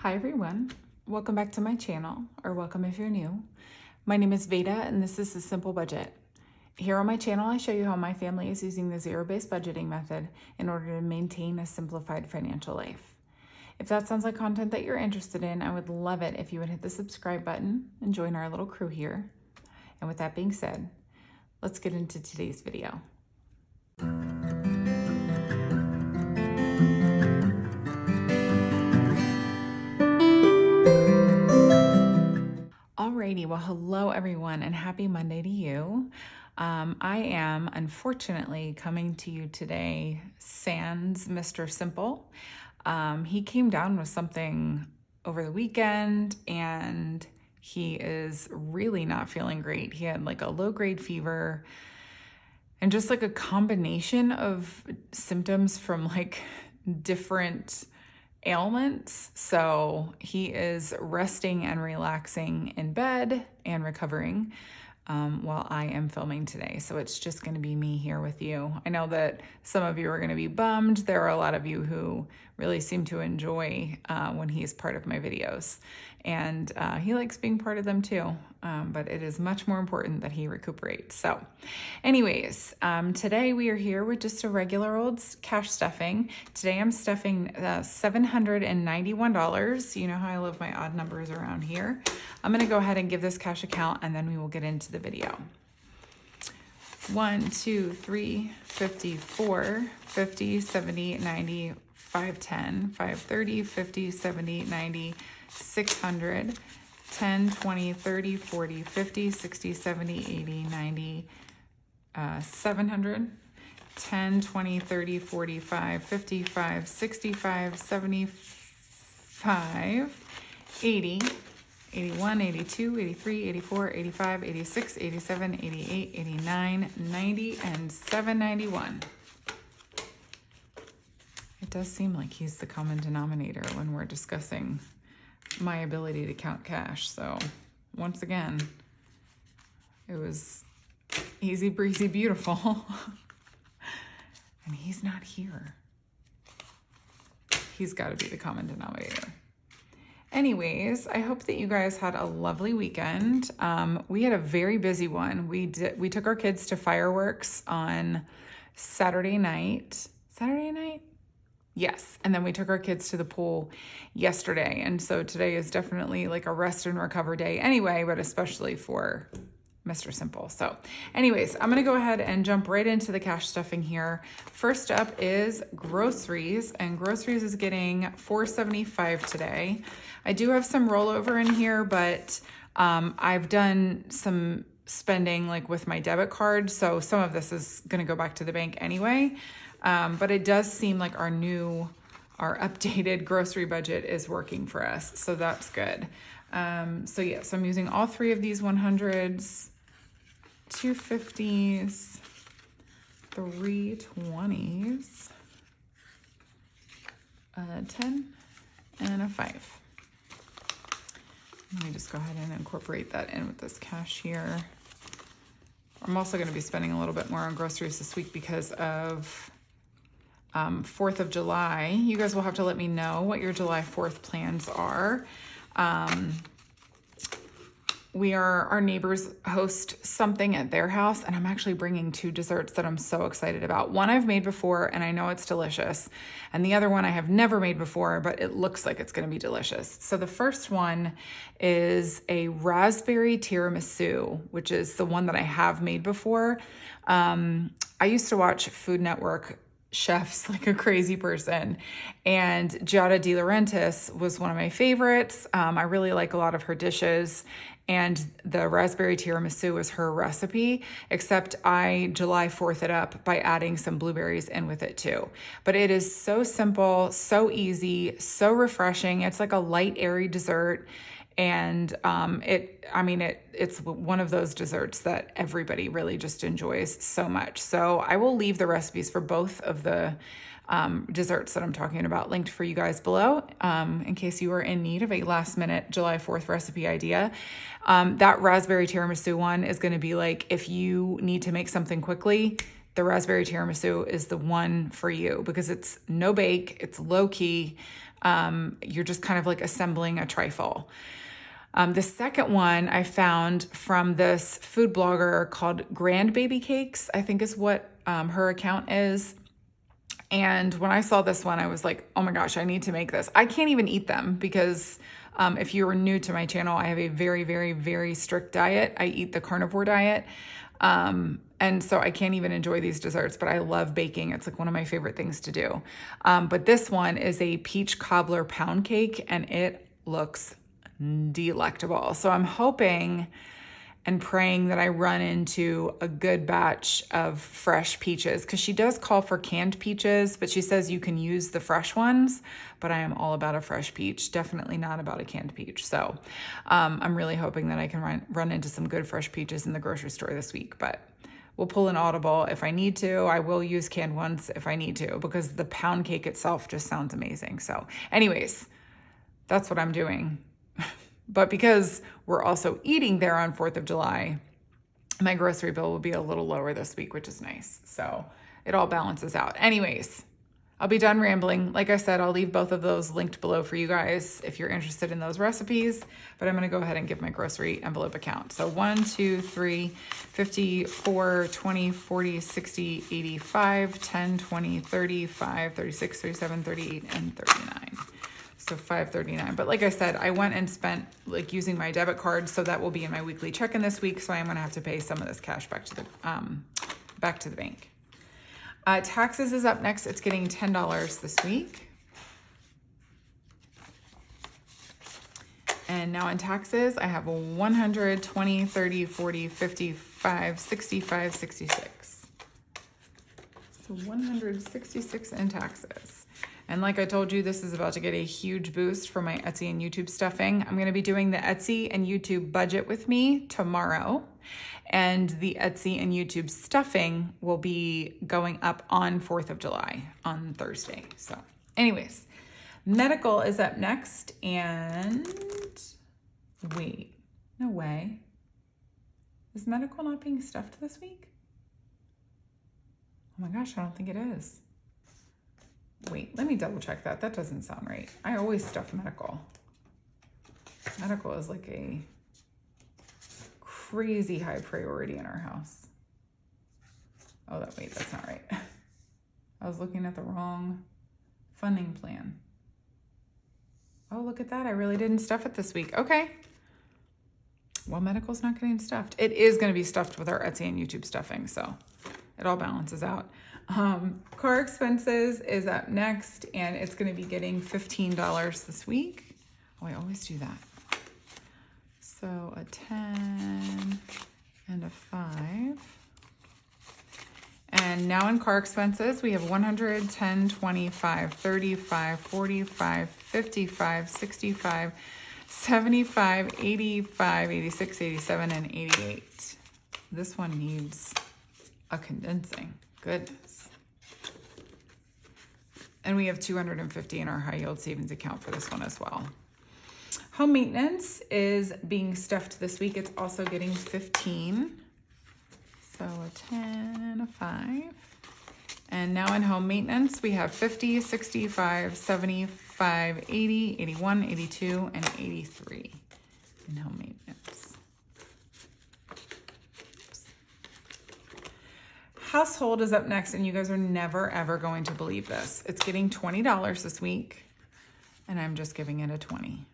Hi everyone, welcome back to my channel, or welcome if you're new. My name is Veda and this is A Simple Budget. Here on my channel I show you how my family is using the zero-based budgeting method in order to maintain a simplified financial life. If that sounds like content that you're interested in, I would love it if you would hit the subscribe button and join our little crew here. And with that being said, let's get into today's video. Alrighty, well, hello everyone and happy Monday to you. I am unfortunately coming to you today sans Mr. Simple. He came down with something over the weekend and he is really not feeling great. He had like a low-grade fever and just like a combination of symptoms from like different ailments. So he is resting and relaxing in bed and recovering while I am filming today. So it's just going to be me here with you. I know that some of you are going to be bummed. There are a lot of you who really seem to enjoy when he's part of my videos. And he likes being part of them too, but it is much more important that he recuperates. So anyways, today we are here with just a regular old cash stuffing. Today I'm stuffing $791. You know how I love my odd numbers around here. I'm gonna go ahead and give this cash account and then we will get into the video. 1, 2, 3, 50, 4, 50, 70, 90, 510, 530, 50, 70, 90, 600, 10, 20, 30, 40, 50, 60, 70, 80, 90, 700, 10, 20, 30, 45, 55, 65, 75, 80, 81, 82, 83, 84, 85, 86, 87, 88, 89, 90, and 791. It does seem like he's the common denominator when we're discussing my ability to count cash. So once again, it was easy breezy beautiful. And he's not here. He's got to be the common denominator. Anyways, I hope that you guys had a lovely weekend. We had a very busy one. We took our kids to fireworks on Saturday night. Saturday night? Yes. And then we took our kids to the pool yesterday. And so today is definitely like a rest and recover day anyway, but especially for Mr. Simple. So anyways, I'm going to go ahead and jump right into the cash stuffing here. First up is groceries, and groceries is getting $4.75 today. I do have some rollover in here, but I've done some spending like with my debit card. So some of this is going to go back to the bank anyway. But it does seem like our updated grocery budget is working for us. So that's good. So yes, I'm using all three of these 100s, 250s, 320s, 10, and a 5. Let me just go ahead and incorporate that in with this cash here. I'm also going to be spending a little bit more on groceries this week because of 4th of July. You guys will have to let me know what your July 4th plans are. Our neighbors host something at their house, and I'm actually bringing 2 desserts that I'm so excited about. One I've made before, and I know it's delicious. And the other one I have never made before, but it looks like it's going to be delicious. So the first one is a raspberry tiramisu, which is the one that I have made before. I used to watch Food Network chefs like a crazy person, and Giada De Laurentiis was one of my favorites. I really like a lot of her dishes, and the raspberry tiramisu was her recipe, except I July 4th it up by adding some blueberries in with it too. But it is so simple, so easy, so refreshing. It's like a light, airy dessert. And it's one of those desserts that everybody really just enjoys so much. So I will leave the recipes for both of the desserts that I'm talking about linked for you guys below, in case you are in need of a last minute July 4th recipe idea. That raspberry tiramisu one is going to be like, if you need to make something quickly, the raspberry tiramisu is the one for you because it's no bake, it's low key. You're just kind of like assembling a trifle. The second one I found from this food blogger called Grand Baby Cakes, I think is what her account is. And when I saw this one, I was like, oh my gosh, I need to make this. I can't even eat them because if you're new to my channel, I have a very, very, very strict diet. I eat the carnivore diet. And so I can't even enjoy these desserts, but I love baking. It's like one of my favorite things to do. But this one is a peach cobbler pound cake and it looks delectable. So I'm hoping and praying that I run into a good batch of fresh peaches because she does call for canned peaches, but she says you can use the fresh ones, but I am all about a fresh peach, definitely not about a canned peach. So I'm really hoping that I can run into some good fresh peaches in the grocery store this week, but we'll pull an audible if I need to. I will use canned ones if I need to because the pound cake itself just sounds amazing. So anyways, that's what I'm doing. But because we're also eating there on 4th of July, my grocery bill will be a little lower this week, which is nice. So it all balances out. Anyways, I'll be done rambling. Like I said, I'll leave both of those linked below for you guys if you're interested in those recipes. But I'm going to go ahead and give my grocery envelope account. So 1, 2, 3, 54, 20, 40, 60, 85, 10, 20, 35, 36, 37, 38, and 39. So $5.39. But like I said, I went and spent like using my debit card, so that will be in my weekly check-in this week. So I'm gonna have to pay some of this cash back to the bank. Taxes is up next. It's getting $10 this week. And now in taxes, I have 100, 20, 30, 40, 55, 65, 66. So 166 in taxes. And like I told you, this is about to get a huge boost for my Etsy and YouTube stuffing. I'm going to be doing the Etsy and YouTube budget with me tomorrow. And the Etsy and YouTube stuffing will be going up on 4th of July on Thursday. So anyways, medical is up next. And wait, no way. Is medical not being stuffed this week? Oh my gosh, I don't think it is. Wait, let me double check that. That doesn't sound right. I always stuff medical. Medical is like a crazy high priority in our house. Oh, wait, that's not right. I was looking at the wrong funding plan. Oh, look at that. I really didn't stuff it this week. Okay. Well, medical's not getting stuffed. It is going to be stuffed with our Etsy and YouTube stuffing, so it all balances out. Car expenses is up next, and it's going to be getting $15 this week. Oh, I always do that. So a 10 and a 5. And now in car expenses, we have 100, 10, 25, 35, 45, 55, 65, 75, 85, 86, 87, and 88. This one needs a condensing. Goodness. And we have 250 in our high yield savings account for this one as well. Home maintenance is being stuffed this week. It's also getting 15. So a 10, a 5. And now in home maintenance, we have 50, 65, 75, 80, 81, 82, and 83 in home maintenance. Household is up next, and you guys are never, ever going to believe this. It's getting $20 this week, and I'm just giving it a 20,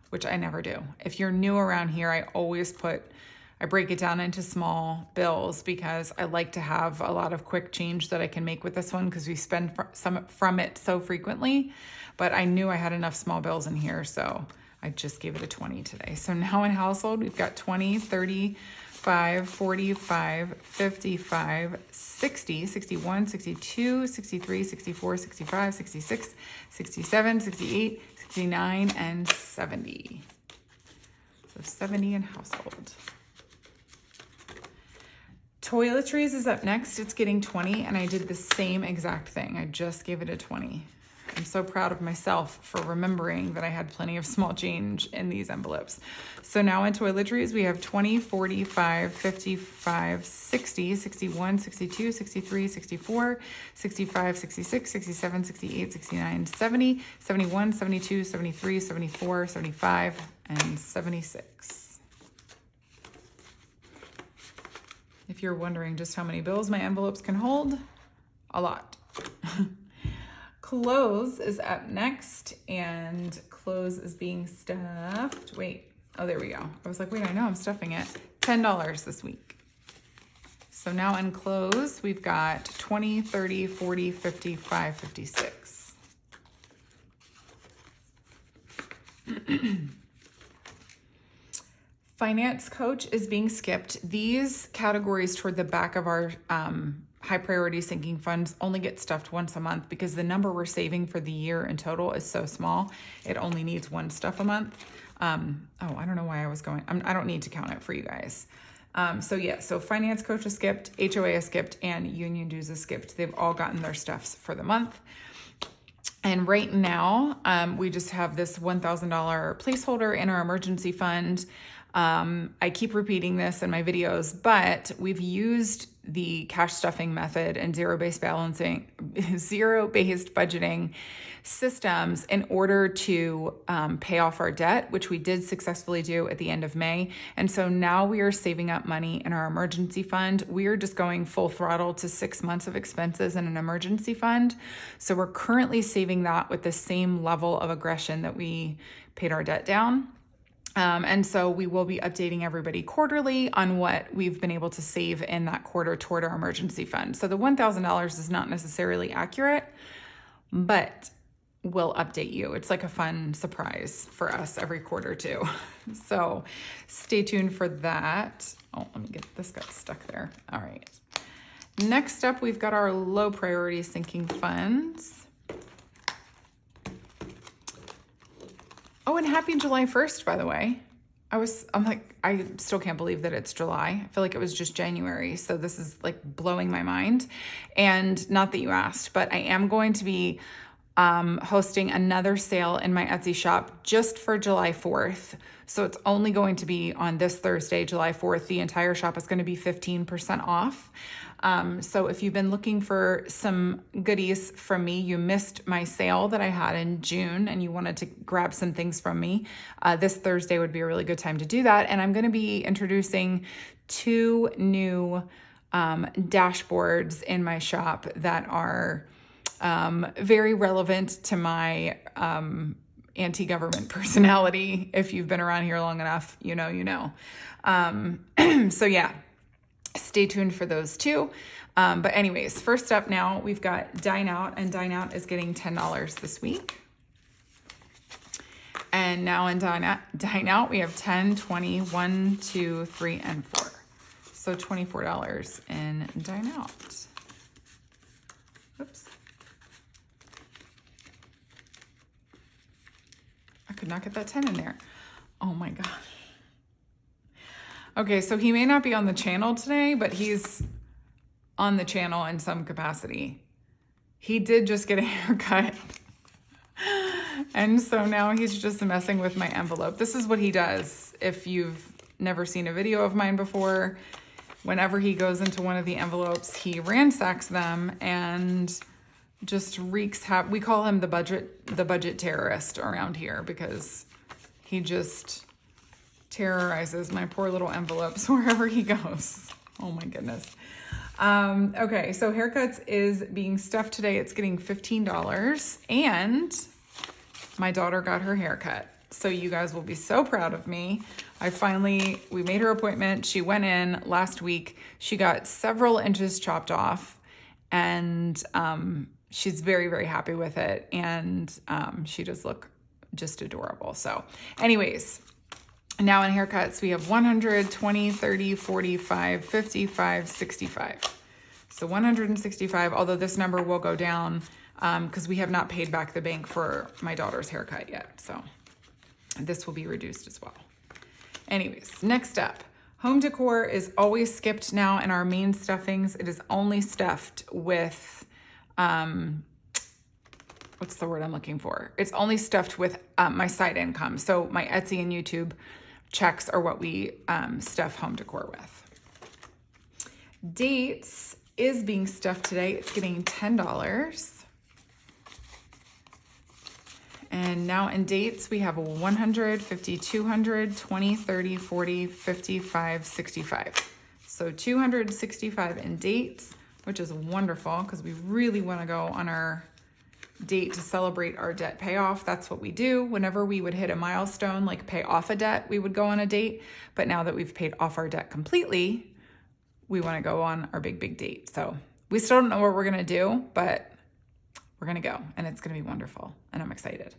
which I never do. If you're new around here, I break it down into small bills because I like to have a lot of quick change that I can make with this one because we spend some from it so frequently. But I knew I had enough small bills in here, so I just gave it a 20 today. So now in household, we've got 20, 35, 45, 55, 60, 61, 62, 63, 64, 65, 66, 67, 68, 69, and 70. So 70 in household. Toiletries is up next. It's getting 20, and I did the same exact thing. I just gave it a 20. I'm so proud of myself for remembering that I had plenty of small change in these envelopes. So now in toiletries, we have 20, 45, 55, 60, 61, 62, 63, 64, 65, 66, 67, 68, 69, 70, 71, 72, 73, 74, 75, and 76. If you're wondering just how many bills my envelopes can hold, a lot. Clothes is up next, and clothes is being stuffed. Wait, oh, there we go. I was like, wait, I know I'm stuffing it. $10 this week. So now in clothes, we've got 20, 30, 40, 55, 56. Finance coach is being skipped. These categories toward the back of our high priority sinking funds only get stuffed once a month because the number we're saving for the year in total is so small. It only needs one stuff a month. I don't know why I was going. I don't need to count it for you guys. So finance coach is skipped, HOA is skipped, and union dues is skipped. They've all gotten their stuffs for the month. And right now, we just have this $1,000 placeholder in our emergency fund. I keep repeating this in my videos, but we've used the cash stuffing method and zero-based budgeting systems in order to pay off our debt, which we did successfully do at the end of May. And so now we are saving up money in our emergency fund. We are just going full throttle to 6 months of expenses in an emergency fund. So we're currently saving that with the same level of aggression that we paid our debt down. And so we will be updating everybody quarterly on what we've been able to save in that quarter toward our emergency fund. So the $1,000 is not necessarily accurate, but we'll update you. It's like a fun surprise for us every quarter too. So stay tuned for that. Oh, let me get, this got stuck there. All right. Next up, we've got our low priority sinking funds. Oh, and happy July 1st, by the way. I'm like, I still can't believe that it's July. I feel like it was just January. So this is like blowing my mind. And not that you asked, but I am going to be hosting another sale in my Etsy shop just for July 4th. So it's only going to be on this Thursday, July 4th. The entire shop is going to be 15% off. So if you've been looking for some goodies from me, you missed my sale that I had in June and you wanted to grab some things from me, this Thursday would be a really good time to do that. And I'm going to be introducing 2 new dashboards in my shop that are very relevant to my anti-government personality. If you've been around here long enough, you know. So yeah, stay tuned for those too. But anyways, first up now, we've got Dine Out, and Dine Out is getting $10 this week. And now in Dine Out, we have 10, 20, 1, 2, 3, and 4. So $24 in Dine Out. Oops. I could not get that 10 in there. Oh my gosh. Okay, so he may not be on the channel today, but he's on the channel in some capacity. He did just get a haircut. And so now he's just messing with my envelope. This is what he does. If you've never seen a video of mine before, whenever he goes into one of the envelopes, he ransacks them and just wreaks havoc. We call him the budget terrorist around here because he just terrorizes my poor little envelopes wherever he goes. Oh my goodness. Okay, so haircuts is being stuffed today. It's getting $15, and my daughter got her haircut. So you guys will be so proud of me. We made her appointment. She went in last week. She got several inches chopped off, and she's very, very happy with it. And she does look just adorable. So anyways, now in haircuts, we have 100, 20, 30, 45, 55, 65. So 165, although this number will go down because we have not paid back the bank for my daughter's haircut yet. So this will be reduced as well. Anyways, next up, home decor is always skipped now in our main stuffings. It is only stuffed with what's the word I'm looking for? It's only stuffed with my side income. So my Etsy and YouTube checks are what we stuff home decor with. Dates is being stuffed today. It's getting $10. And now in dates, we have 100, 50, 200, 20, 30, 40, 55, 65. So 265 in dates, which is wonderful because we really want to go on our date to celebrate our debt payoff. That's what we do. Whenever we would hit a milestone, like pay off a debt, we would go on a date. But now that we've paid off our debt completely, we want to go on our big date. So we still don't know what we're going to do, but we're going to go and it's going to be wonderful. And I'm excited.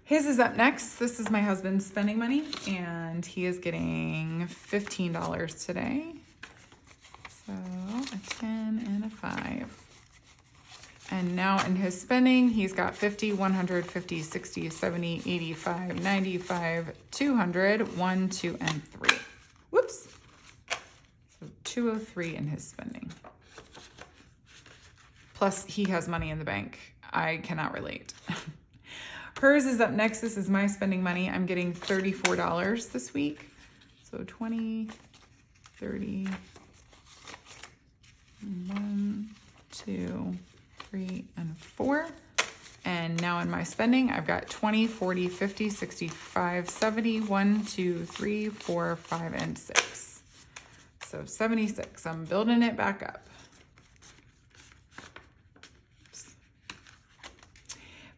His is up next. This is my husband's spending money and he is getting $15 today. So a 10 and a 5. And now in his spending, he's got 50, 100, 50, 60, 70, 85, 95, 200, 1, 2, and 3. Whoops. So 203 in his spending. Plus he has money in the bank. I cannot relate. Hers is up next. This is my spending money. I'm getting $34 this week. So 20, 30, 1, 2, 3, and 4. And now in my spending, I've got 20, 40, 50, 65, 70, 1, 2, 3, 4, 5, and 6. So 76. I'm building it back up.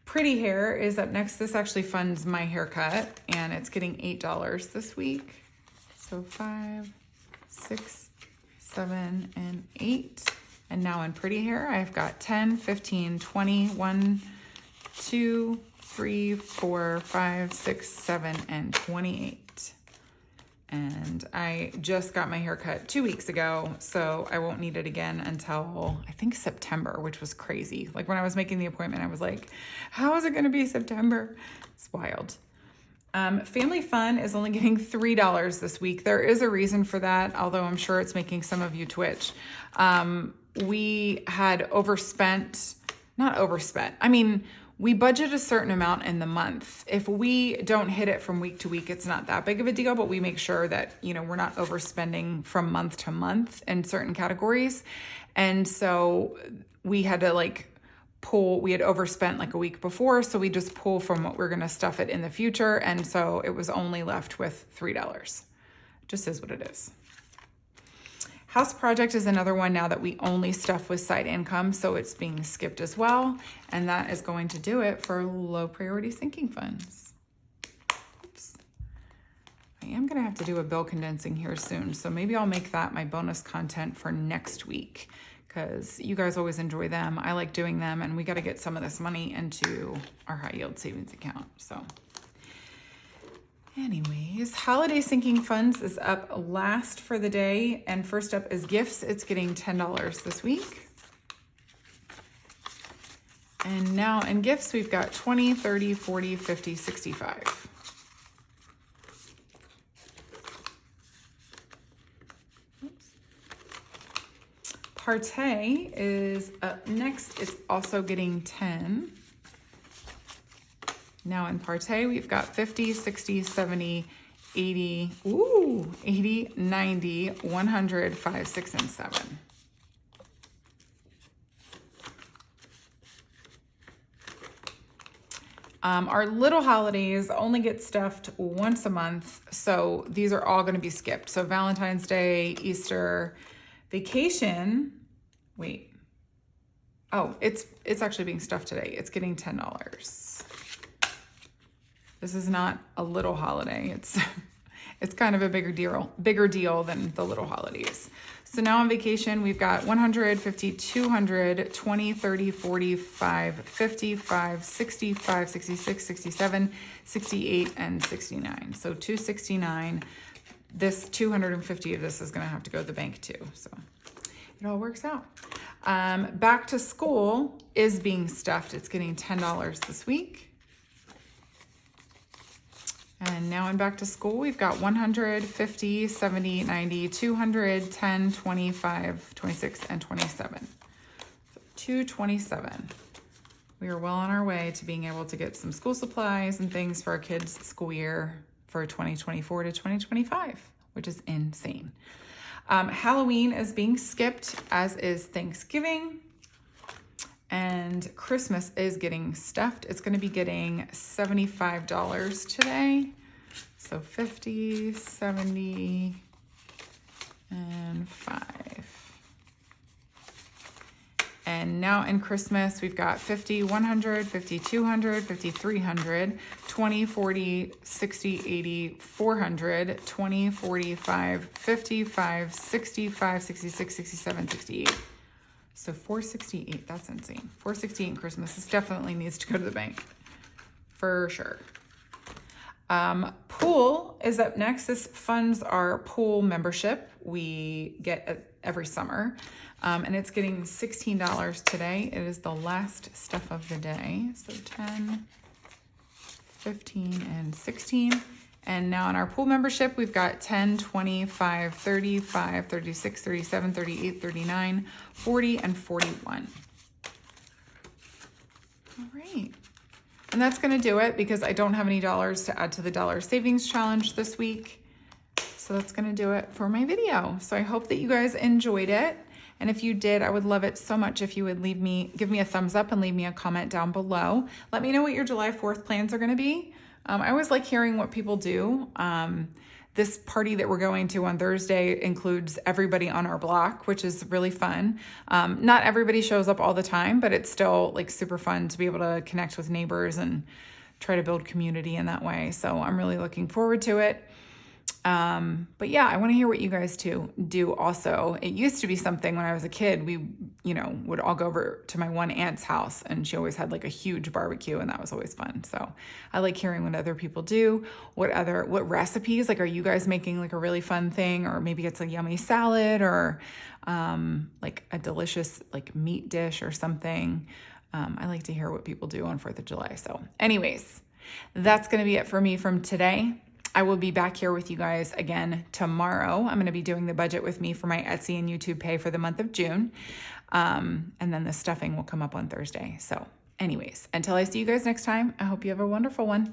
Pretty Hair is up next. This actually funds my haircut and it's getting $8 this week. So 5, 6, 7, and 8. And now in Pretty Hair, I've got 10, 15, 20, 1, 2, 3, 4, 5, 6, 7, and 28. And I just got my haircut 2 weeks ago, so I won't need it again until I think September, which was crazy. Like when I was making the appointment, I was like, how is it going to be September? It's wild. Family Fun is only getting $3 this week. There is a reason for that, although I'm sure it's making some of you twitch. We had we budget a certain amount in the month. If we don't hit it from week to week, it's not that big of a deal, but we make sure that, we're not overspending from month to month in certain categories. And so we had to we had overspent a week before. So we just pull from what we're going to stuff it in the future. And so it was only left with $3. Just is what it is. House project is another one now that we only stuff with side income, so it's being skipped as well. And that is going to do it for low priority sinking funds. Oops. I am gonna have to do a bill condensing here soon, so maybe I'll make that my bonus content for next week because you guys always enjoy them. I like doing them and we gotta get some of this money into our high yield savings account, so. Anyways, holiday sinking funds is up last for the day. And first up is gifts. It's getting $10 this week. And now in gifts, we've got 20, 30, 40, 50, 65. Oops. Partay is up next. It's also getting 10. Now in Partay, we've got 50, 60, 70, 80, 80, 90, 100, 5, 6, and 7. Our little holidays only get stuffed once a month, so these are all going to be skipped. So Valentine's Day, Easter, vacation, wait. Oh, it's actually being stuffed today. It's getting $10. This is not a little holiday. It's kind of a bigger deal than the little holidays. So now on vacation, we've got 100, 50, 200, 20, 30, 45, 55, 65, 66, 67, 68, and 69. So 269. This 250 of this is going to have to go to the bank too. So it all works out. Back to school is being stuffed. It's getting $10 this week. And now in back to school, we've got 100, 50, 70, 90, 200, 10, 25, 26, and 27. So 227. we are well on our way to being able to get some school supplies and things for our kids' school year for 2024 to 2025, which is insane. Halloween is being skipped, as is Thanksgiving. And Christmas is getting stuffed. It's going to be getting $75 today. So 50, 70, and 5. And now in Christmas, we've got 50, 100, 50, 200, 50, 300, 20, 40, 60, 80, 400, 20, 45, 55, 65, 66, 67, 68. So 468, that's insane. 468 in Christmas. This definitely needs to go to the bank for sure. Pool is up next. This funds our pool membership we get every summer. And it's getting $16 today. It is the last stuff of the day. So 10, 15, and 16. And now in our pool membership, we've got 10, 25, 35, 36, 37, 38, 39, 40, and 41. All right. And that's going to do it because I don't have any dollars to add to the dollar savings challenge this week. So that's going to do it for my video. So I hope that you guys enjoyed it. And if you did, I would love it so much if you would give me a thumbs up and leave me a comment down below. Let me know what your July 4th plans are going to be. I always like hearing what people do. This party that we're going to on Thursday includes everybody on our block, which is really fun. Not everybody shows up all the time, but it's still like super fun to be able to connect with neighbors and try to build community in that way. So I'm really looking forward to it. But yeah, I want to hear what you guys do also. It used to be something when I was a kid, we, would all go over to my one aunt's house and she always had like a huge barbecue and that was always fun. So I like hearing what other people do, what recipes, like, are you guys making like a really fun thing, or maybe it's a yummy salad or, like a delicious like meat dish or something. I like to hear what people do on 4th of July. So anyways, that's going to be it for me from today. I will be back here with you guys again tomorrow. I'm going to be doing the budget with me for my Etsy and YouTube pay for the month of June. And then the stuffing will come up on Thursday. So anyways, until I see you guys next time, I hope you have a wonderful one.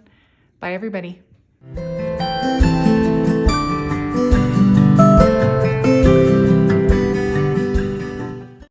Bye, everybody.